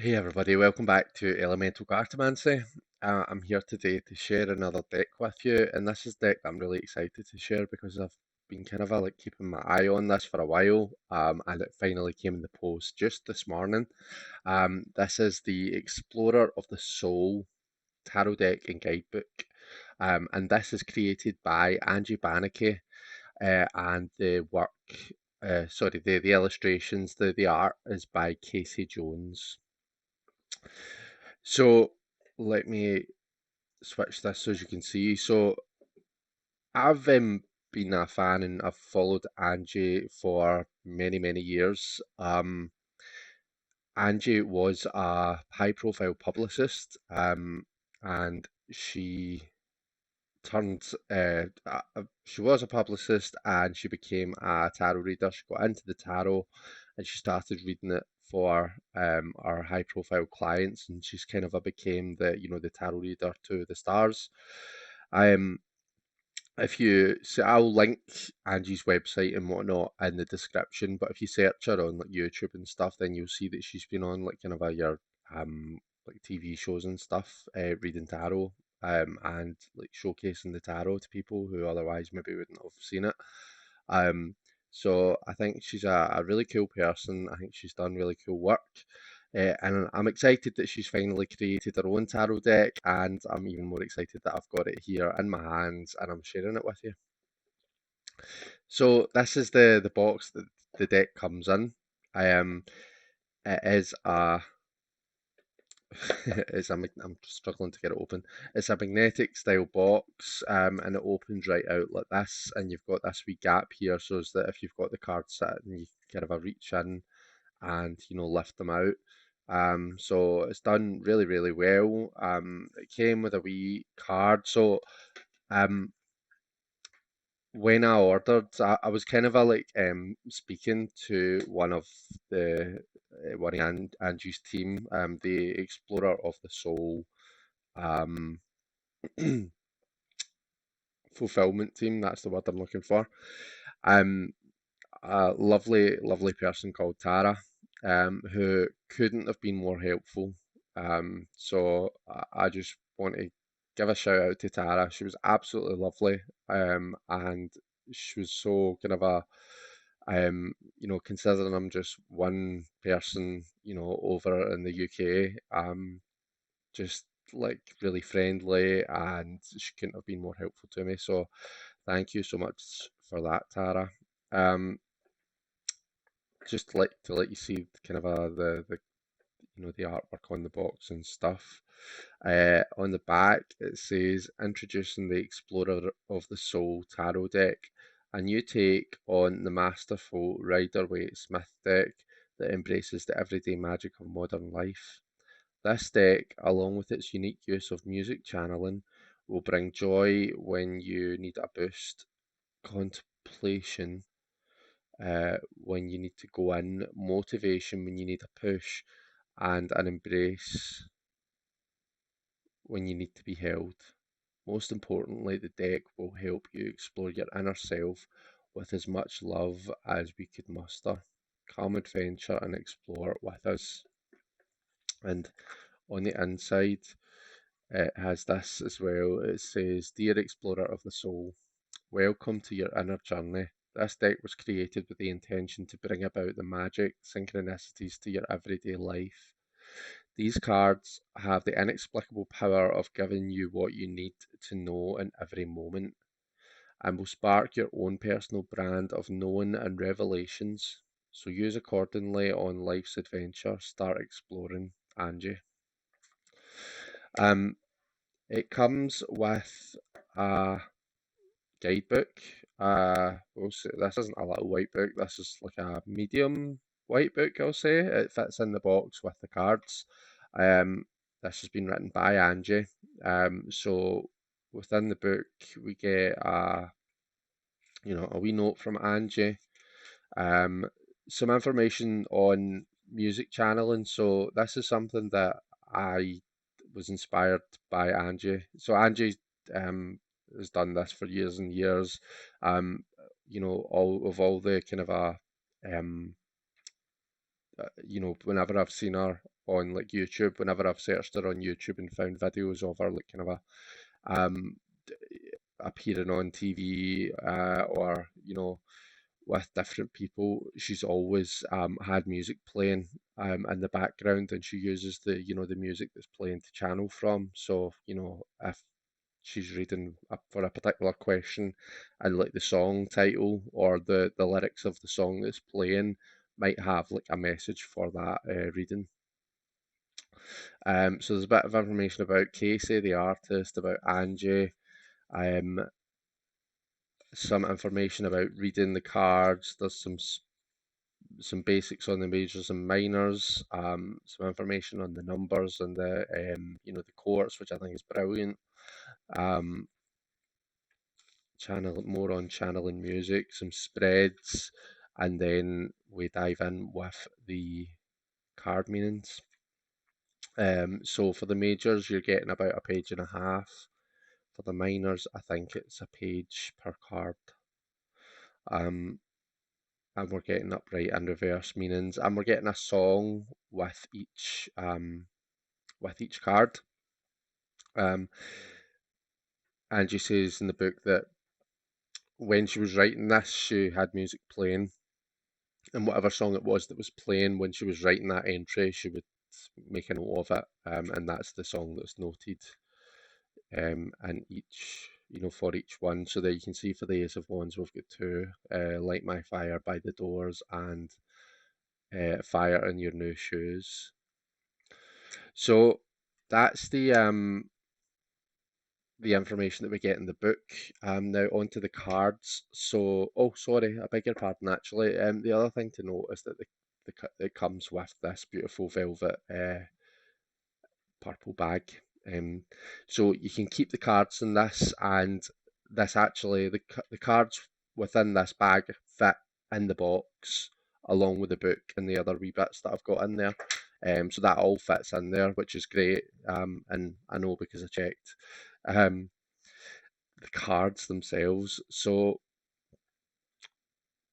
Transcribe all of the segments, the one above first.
Hey everybody, welcome back to Elemental Cartomancy. I'm here today to share another deck with you, and this is a deck that I'm really excited to share because I've been kind of like keeping my eye on this for a while, and it finally came in the post just this morning. This is the Explorer of the Soul tarot deck and guidebook, and this is created by Angie Banicki, and the work, sorry, the illustrations, the art is by KASEY Jones. So let me switch this so as you can see. So I've been a fan and I've followed Angie for many, many years. Angie was a high profile publicist, and turned, she was a publicist and she became a tarot reader. She got into the tarot and she started reading it for our high profile clients, and she's kind of became the tarot reader to the stars. Um, if you so I'll link Angie's website and whatnot in the description, but if you search her on like YouTube and stuff, then you'll see that she's been on like kind of your like TV shows and stuff, reading tarot, and like showcasing the tarot to people who otherwise maybe wouldn't have seen it. Um, so I think she's a really cool person. I think she's done really cool work. And I'm excited that she's finally created her own tarot deck, and I'm even more excited that I've got it here in my hands and I'm sharing it with you. So this is the box that the deck comes in. It is a I'm struggling to get it open. It's a magnetic style box, and it opens right out like this, and you've got this wee gap here, so as that if you've got the cards sitting, you can kind of reach in and lift them out. So it's done really, really well. It came with a wee card. So um, when I ordered, I was kind of like speaking to one of the one of Angie's team, the Explorer of the Soul um, fulfillment team. That's the word I'm looking for. Um, a lovely, lovely person called Tara, who couldn't have been more helpful. So I just want to give a shout out to Tara. She was absolutely lovely, and she was so kind of considering I'm just one person, over in the UK, just like really friendly, and she couldn't have been more helpful to me. So thank you so much for that, Tara. Um, just like to let you see kind of the the artwork on the box and stuff. On the back it says introducing the Explorer of the Soul tarot deck, a new take on the masterful Rider-Waite Smith deck that embraces the everyday magic of modern life. This deck, along with its unique use of music channeling, will bring joy when you need a boost, contemplation when you need to go in, motivation when you need a push, and an embrace when you need to be held. Most importantly, the deck will help you explore your inner self with as much love as we could muster. Come adventure and explore with us. And on the inside, it has this as well. It says, Dear Explorer of the Soul, welcome to your inner journey. This deck was created with the intention to bring about the magic synchronicities to your everyday life. These cards have the inexplicable power of giving you what you need to know in every moment, and will spark your own personal brand of knowing and revelations. So use accordingly on life's adventure. Start exploring, Angie. Um, it comes with a guidebook. This isn't a little white book. This is like a medium white book, I'll say. It fits in the box with the cards. Um, this has been written by Angie. So within the book, we get a wee note from Angie. Um, some information on music channeling. So this is something that I was inspired by Angie. So Angie um, has done this for years and years. All the kind of whenever I've seen her, on like YouTube. Whenever I've searched her on YouTube and found videos of her, like kind of um, appearing on TV, or with different people, she's always had music playing in the background, and she uses the music that's playing to channel from. So if she's reading up for a particular question, and like the song title or the lyrics of the song that's playing might have like a message for that reading. So there's a bit of information about Casey, the artist, about Angie, um, some information about reading the cards. There's some basics on the majors and minors, some information on the numbers and the chords, which I think is brilliant. Um, more on channeling music, some spreads, and then we dive in with the card meanings. So for the majors, you're getting about a page and a half. For the minors, I think it's a page per card. Um, and we're getting upright and reverse meanings, and we're getting a song with each card. Angie says in the book that when she was writing this, she had music playing, and whatever song it was that was playing when she was writing that entry, she would make a note of it, and that's the song that's noted, and for each one. So there you can see for the Ace of Wands, we've got two, Light My Fire by the Doors and Fire in Your New Shoes. So that's the information that we get in the book. Now onto the cards. So, oh, sorry, I beg your pardon. Actually, the other thing to note is that it comes with this beautiful velvet purple bag. So you can keep the cards in this, and this actually the cards within this bag fit in the box along with the book and the other wee bits that I've got in there. So that all fits in there, which is great. And I know because I checked. Um, the cards themselves. So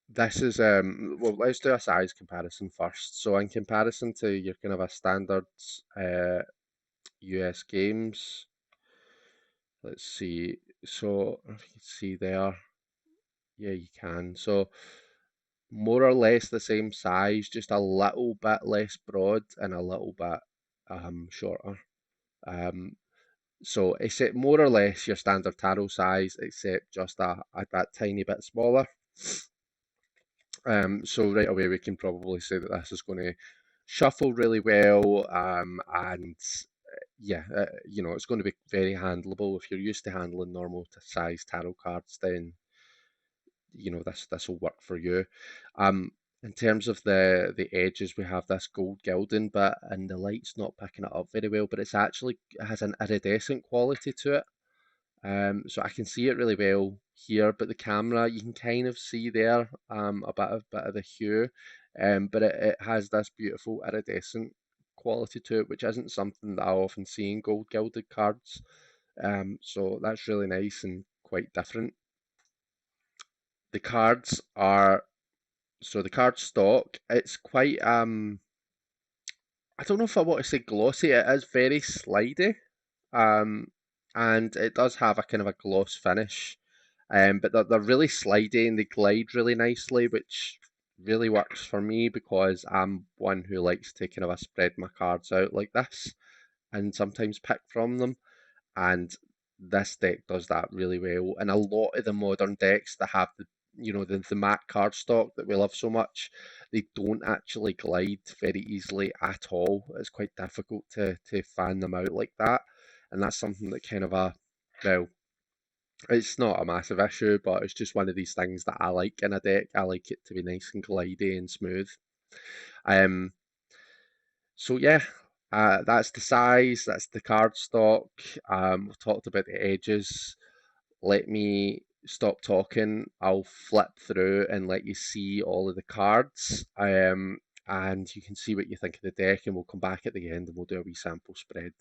this is well, let's do a size comparison first. So in comparison to your kind of a standard US games, let's see. So if you can see there, yeah, you can. So more or less the same size, just a little bit less broad and a little bit shorter. Um, so except more or less your standard tarot size, except just that tiny bit smaller. So right away we can probably say that this is going to shuffle really well, and yeah, it's going to be very handleable. If you're used to handling normal size tarot cards, then this will work for you. Um, in terms of the edges, we have this gold gilding bit, and the light's not picking it up very well, but it has an iridescent quality to it. So I can see it really well here, but the camera you can kind of see there a bit of the hue, but it has this beautiful iridescent quality to it, which isn't something that I often see in gold gilded cards. So that's really nice and quite different. The cards are the card stock. It's quite I don't know if I want to say glossy. It is very slidey, um, and it does have a kind of a gloss finish. But they're really slidey and they glide really nicely, which really works for me because I'm one who likes to kind of spread my cards out like this and sometimes pick from them. And this deck does that really well. And a lot of the modern decks that have the matte cardstock that we love so much, they don't actually glide very easily at all. It's quite difficult to fan them out like that. And that's something that kind of well, it's not a massive issue, but it's just one of these things that I like in a deck. I like it to be nice and glidey and smooth. Um, so yeah, that's the size, that's the cardstock. We've talked about the edges. Let me stop talking. I'll flip through and let you see all of the cards. And you can see what you think of the deck, and we'll come back at the end and we'll do a wee sample spread.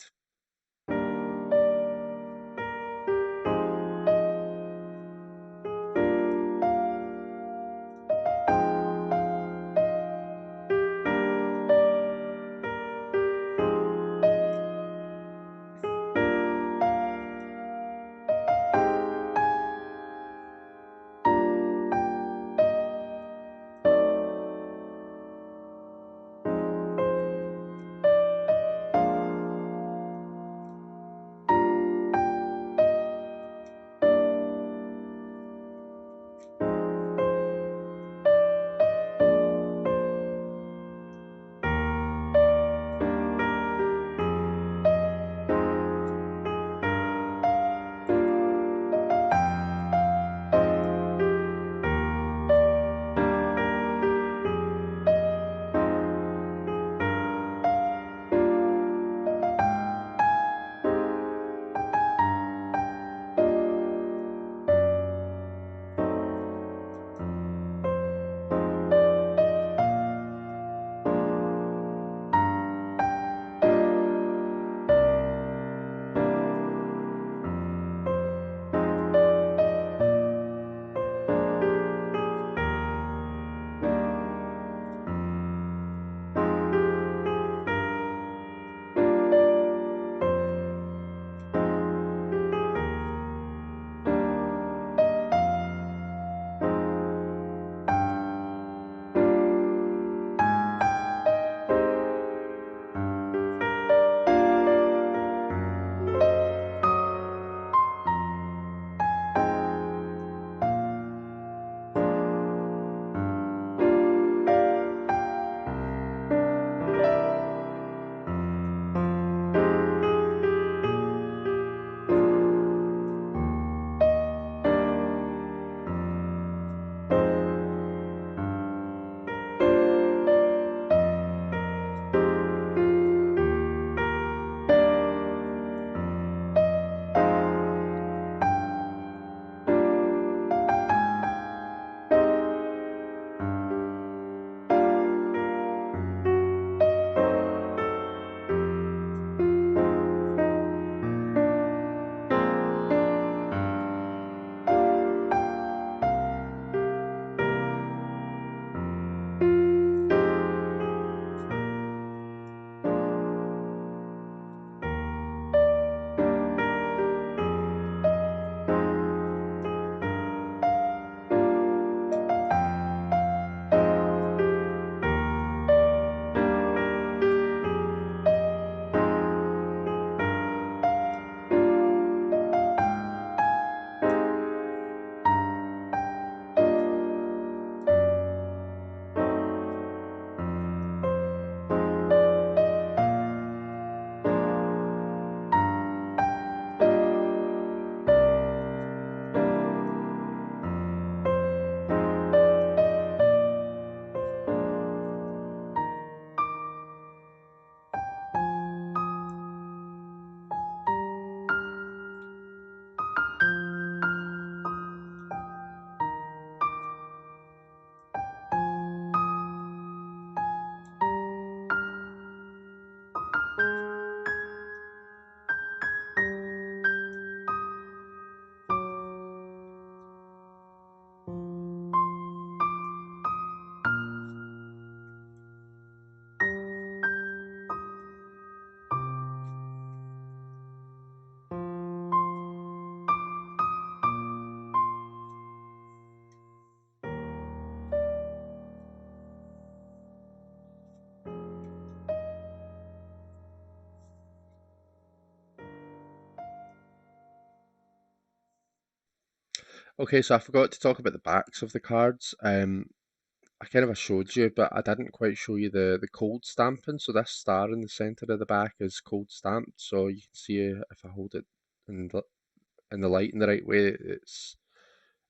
Okay, so I forgot to talk about the backs of the cards. I kind of showed you, but I didn't quite show you the cold stamping. So this star in the center of the back is cold stamped. So you can see if I hold it in the light in the right way,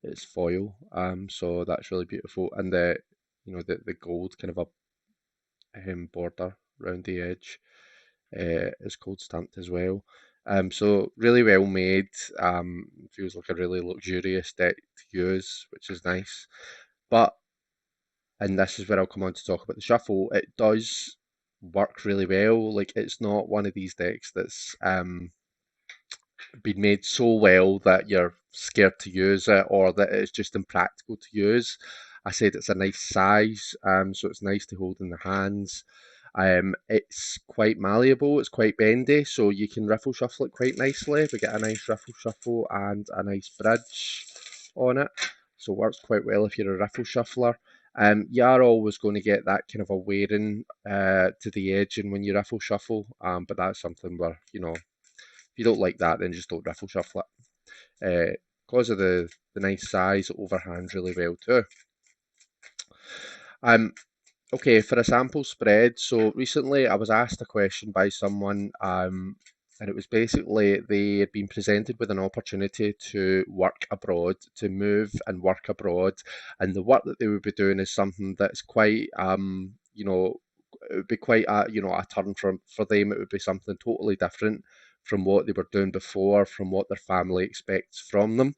it's foil. So that's really beautiful, and the gold kind of a border around the edge is cold stamped as well. So really well made. Feels like a really luxurious deck to use, which is nice. But and this is where I'll come on to talk about the shuffle. It does work really well. Like it's not one of these decks that's been made so well that you're scared to use it or that it's just impractical to use. I said it's a nice size, so it's nice to hold in the hands. It's quite malleable, it's quite bendy, so you can riffle shuffle it quite nicely. We get a nice riffle shuffle and a nice bridge on it, so it works quite well if you're a riffle shuffler. You are always going to get that kind of a wearing to the edge and when you riffle shuffle, but that's something where, if you don't like that, then just don't riffle shuffle it. Because of the nice size, it overhands really well too. Um, okay, for a sample spread, so recently I was asked a question by someone, and it was basically they had been presented with an opportunity to work abroad, to move and work abroad, and the work that they would be doing is something that's quite, it would be quite a turn for them. It would be something totally different from what they were doing before, from what their family expects from them.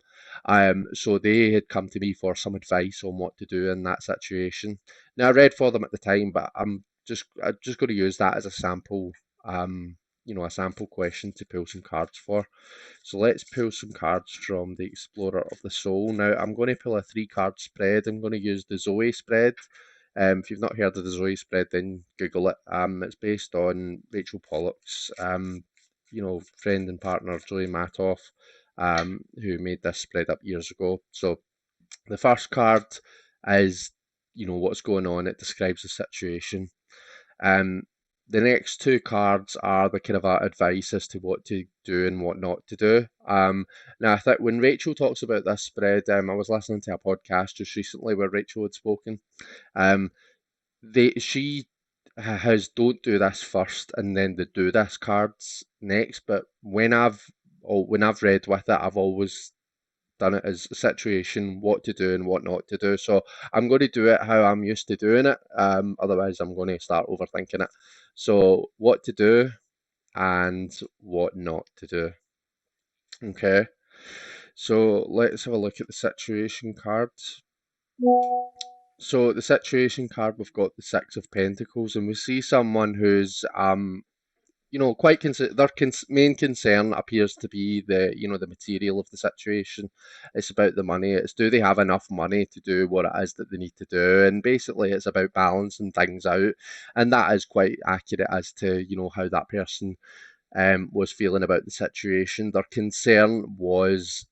So they had come to me for some advice on what to do in that situation. Now I read for them at the time, but I'm just going to use that as a sample, a sample question to pull some cards for. So let's pull some cards from the Explorer of the Soul. Now I'm going to pull a 3 card spread. I'm going to use the Zoe spread. If you've not heard of the Zoe spread, then Google it. It's based on Rachel Pollock's, friend and partner Zoe Matoff, who made this spread up years ago. So the first card is, what's going on. It describes the situation. Um, the next 2 cards are the kind of advice as to what to do and what not to do. Now, I think when Rachel talks about this spread, I was listening to a podcast just recently where Rachel had spoken. Um, she has don't do this first and then the do this cards next. But when I've read with it, I've always done it as a situation, what to do and what not to do. So I'm going to do it how I'm used to doing it. Otherwise, I'm going to start overthinking it. So what to do and what not to do. Okay. So let's have a look at the situation cards. So the situation card, we've got the 6 of Pentacles, and we see someone who's quite their main concern appears to be the material of the situation. It's about the money. It's do they have enough money to do what it is that they need to do, and basically it's about balancing things out, and that is quite accurate as to how that person was feeling about the situation. Their concern was,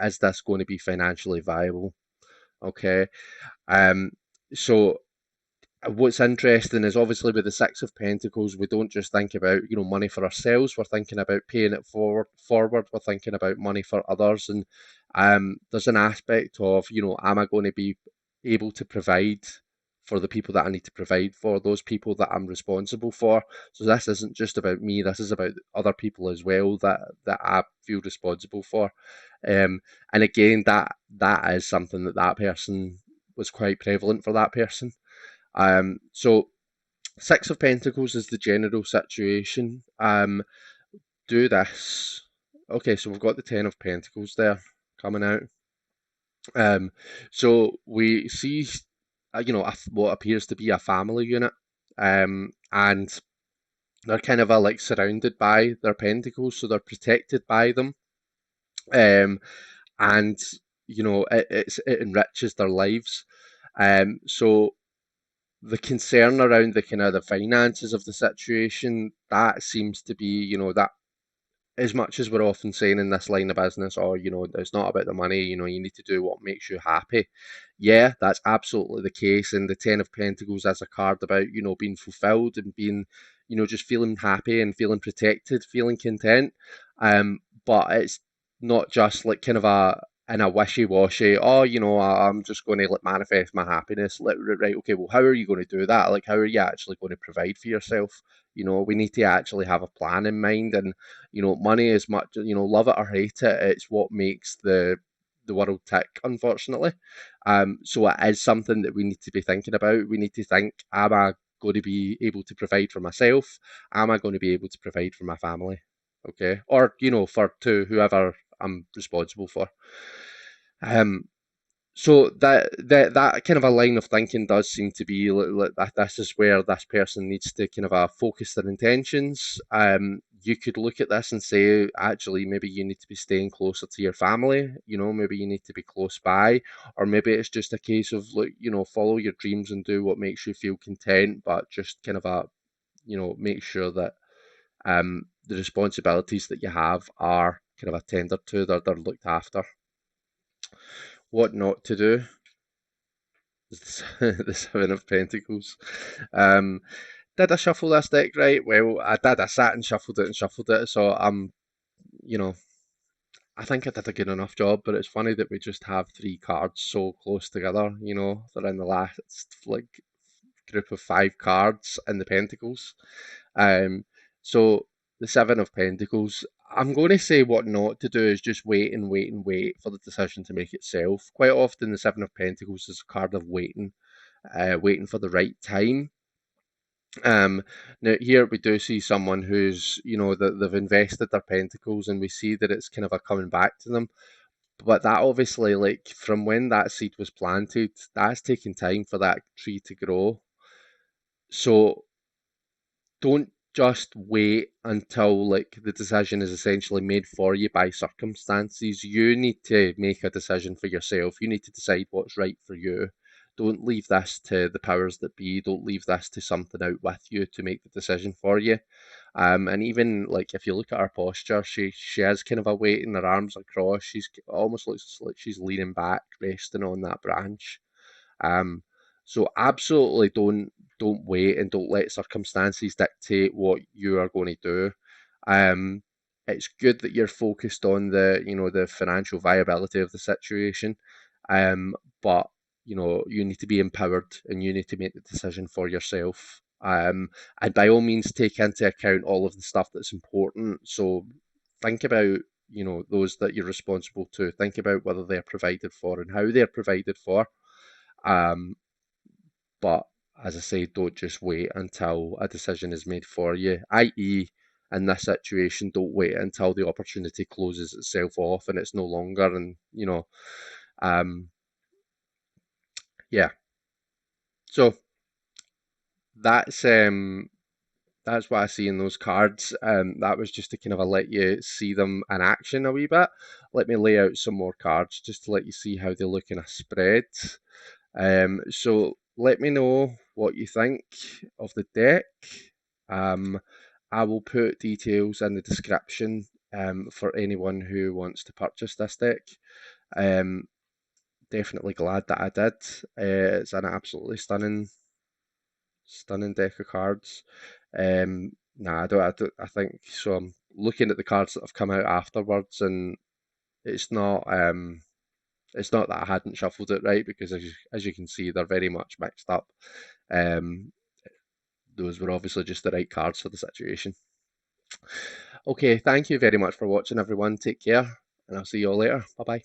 is this going to be financially viable? Okay, um, so what's interesting is obviously with the 6 of Pentacles, we don't just think about money for ourselves. We're thinking about paying it forward. We're thinking about money for others, and there's an aspect of am I going to be able to provide for the people that I need to provide for, those people that I'm responsible for. So this isn't just about me. This is about other people as well that I feel responsible for. And again, that is something that person was quite prevalent for that person. So 6 of Pentacles is the general situation. Do this. Okay, so we've got the 10 of Pentacles there coming out. So we see, what appears to be a family unit, and they're kind of like surrounded by their pentacles, so they're protected by them, and it enriches their lives. So the concern around the kind of the finances of the situation, that seems to be, that as much as we're often saying in this line of business, or, it's not about the money, you need to do what makes you happy. Yeah, that's absolutely the case. And the 10 of Pentacles as a card about, being fulfilled and being, just feeling happy and feeling protected, feeling content. But it's not just like kind of in a wishy-washy, oh, I'm just going to like manifest my happiness. Right, okay, well, how are you going to do that? Like, how are you actually going to provide for yourself? We need to actually have a plan in mind, and money is much, love it or hate it, it's what makes the world tick, unfortunately. So it is something that we need to be thinking about. We need to think, am I going to be able to provide for myself? Am I going to be able to provide for my family? Okay, or for to whoever I'm responsible for. Um, so that kind of a line of thinking does seem to be that this is where this person needs to kind of focus their intentions. You could look at this and say, actually, maybe you need to be staying closer to your family. Maybe you need to be close by, or maybe it's just a case of like, follow your dreams and do what makes you feel content, but just kind of make sure that the responsibilities that you have are kind of attended to, they're looked after. What not to do is the Seven of Pentacles. Um, did I shuffle this deck right? Well, I did. I sat and shuffled it. So you know, I think I did a good enough job. But it's funny that we just have three cards so close together. They're in the last like group of five cards in the Pentacles. Um, so the Seven of Pentacles, I'm going to say what not to do is just wait and wait and wait for the decision to make itself. Quite often, the Seven of Pentacles is a card of waiting, waiting for the right time. Um, Now here we do see someone who's, that they've invested their pentacles, and we see that it's kind of a coming back to them. But that obviously, like from when that seed was planted, that's taking time for that tree to grow. So don't just wait until like the decision is essentially made for you by circumstances. You need to make a decision for yourself. You need to decide what's right for you. Don't leave this to the powers that be. Don't leave this to something out with you to make the decision for you. And even like if you look at her posture, she has kind of a weight in her arms across. She's almost looks like she's leaning back, resting on that branch. Um, so absolutely don't wait and don't let circumstances dictate what you are going to do. Um, it's good that you're focused on the financial viability of the situation, but you need to be empowered and you need to make the decision for yourself. And by all means, take into account all of the stuff that's important. So think about those that you're responsible to. Think about whether they're provided for and how they're provided for. Um, but as I say, don't just wait until a decision is made for you. I.e., in this situation, don't wait until the opportunity closes itself off and it's no longer. And um, yeah. So that's um, that's what I see in those cards. That was just to kind of let you see them in action a wee bit. Let me lay out some more cards just to let you see how they look in a spread. So let me know what you think of the deck. Um, I will put details in the description for anyone who wants to purchase this deck. Um, Definitely glad that I did. It's an absolutely stunning deck of cards. Nah, I think so. I'm looking at the cards that have come out afterwards, and it's not. It's not that I hadn't shuffled it right because as you can see, they're very much mixed up. Um, those were obviously just the right cards for the situation. Okay, thank you very much for watching, everyone. Take care, and I'll see you all later. Bye bye.